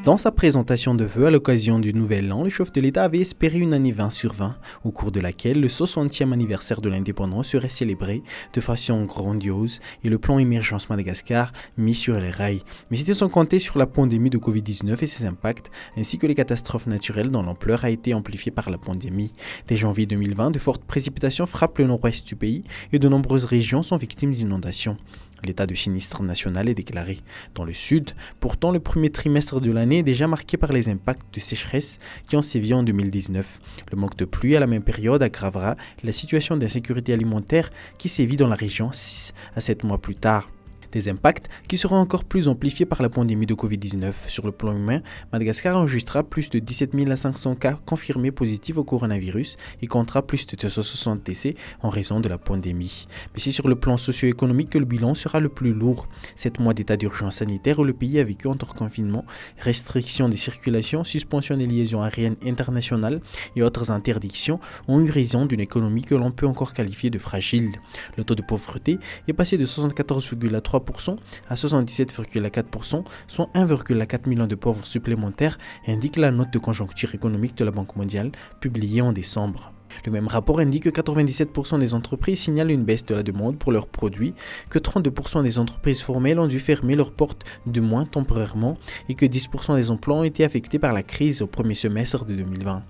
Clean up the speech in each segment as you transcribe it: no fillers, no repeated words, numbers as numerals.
Dans sa présentation de vœux à l'occasion du Nouvel An, le chef de l'État avait espéré une année 20 sur 20, au cours de laquelle le 60e anniversaire de l'indépendance serait célébré de façon grandiose et le plan Émergence Madagascar mis sur les rails. Mais c'était sans compter sur la pandémie de Covid-19 et ses impacts, ainsi que les catastrophes naturelles dont l'ampleur a été amplifiée par la pandémie. Dès janvier 2020, de fortes précipitations frappent le nord-ouest du pays et de nombreuses régions sont victimes d'inondations. L'état de sinistre national est déclaré. Dans le sud, pourtant, le premier trimestre de l'année est déjà marqué par les impacts de sécheresse qui ont sévi en 2019. Le manque de pluie à la même période aggravera la situation d'insécurité alimentaire qui sévit dans la région 6 à 7 mois plus tard. Des impacts qui seront encore plus amplifiés par la pandémie de Covid-19. Sur le plan humain, Madagascar enregistra plus de 17 500 cas confirmés positifs au coronavirus et comptera plus de 260 décès en raison de la pandémie. Mais c'est sur le plan socio-économique que le bilan sera le plus lourd. 7 mois d'état d'urgence sanitaire où le pays a vécu entre confinement, restrictions des circulations, suspension des liaisons aériennes internationales et autres interdictions ont eu raison d'une économie que l'on peut encore qualifier de fragile. Le taux de pauvreté est passé de 74,3% à 77,4%, soit 1,4 million de pauvres supplémentaires, indique la note de conjoncture économique de la Banque mondiale publiée en décembre. Le même rapport indique que 97% des entreprises signalent une baisse de la demande pour leurs produits, que 32% des entreprises formelles ont dû fermer leurs portes de moins temporairement et que 10% des emplois ont été affectés par la crise au premier semestre de 2020.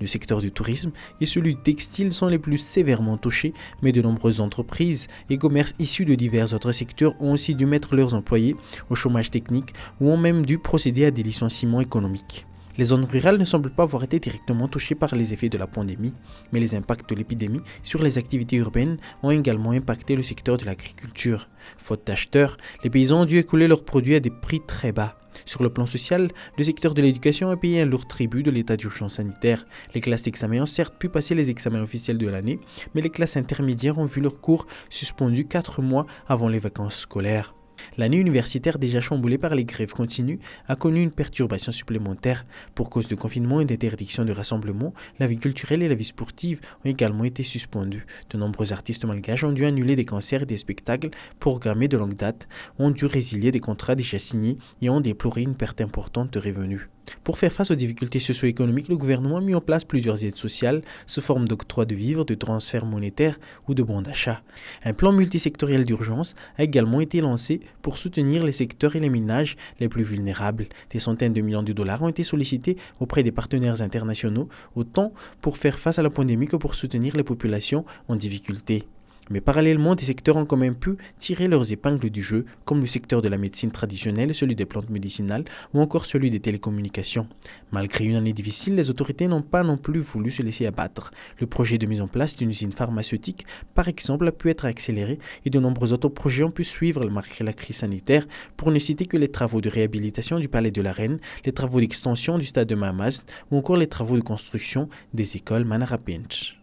Le secteur du tourisme et celui du textile sont les plus sévèrement touchés, mais de nombreuses entreprises et commerces issus de divers autres secteurs ont aussi dû mettre leurs employés au chômage technique ou ont même dû procéder à des licenciements économiques. Les zones rurales ne semblent pas avoir été directement touchées par les effets de la pandémie, mais les impacts de l'épidémie sur les activités urbaines ont également impacté le secteur de l'agriculture. Faute d'acheteurs, les paysans ont dû écouler leurs produits à des prix très bas. Sur le plan social, le secteur de l'éducation a payé un lourd tribut de l'état d'urgence sanitaire. Les classes d'examen ont certes pu passer les examens officiels de l'année, mais les classes intermédiaires ont vu leurs cours suspendus 4 mois avant les vacances scolaires. L'année universitaire déjà chamboulée par les grèves continues a connu une perturbation supplémentaire. Pour cause de confinement et d'interdiction de rassemblement, la vie culturelle et la vie sportive ont également été suspendues. De nombreux artistes malgaches ont dû annuler des concerts et des spectacles programmés de longue date, ont dû résilier des contrats déjà signés et ont déploré une perte importante de revenus. Pour faire face aux difficultés socio-économiques, le gouvernement a mis en place plusieurs aides sociales sous forme d'octroi de vivres, de transferts monétaires ou de bons d'achat. Un plan multisectoriel d'urgence a également été lancé pour soutenir les secteurs et les ménages les plus vulnérables. Des centaines de millions de dollars ont été sollicités auprès des partenaires internationaux, autant pour faire face à la pandémie que pour soutenir les populations en difficulté. Mais parallèlement, des secteurs ont quand même pu tirer leurs épingles du jeu, comme le secteur de la médecine traditionnelle, celui des plantes médicinales ou encore celui des télécommunications. Malgré une année difficile, les autorités n'ont pas non plus voulu se laisser abattre. Le projet de mise en place d'une usine pharmaceutique, par exemple, a pu être accéléré et de nombreux autres projets ont pu suivre malgré la crise sanitaire, pour ne citer que les travaux de réhabilitation du Palais de la Reine, les travaux d'extension du stade de Mamaz ou encore les travaux de construction des écoles Manara Pinch.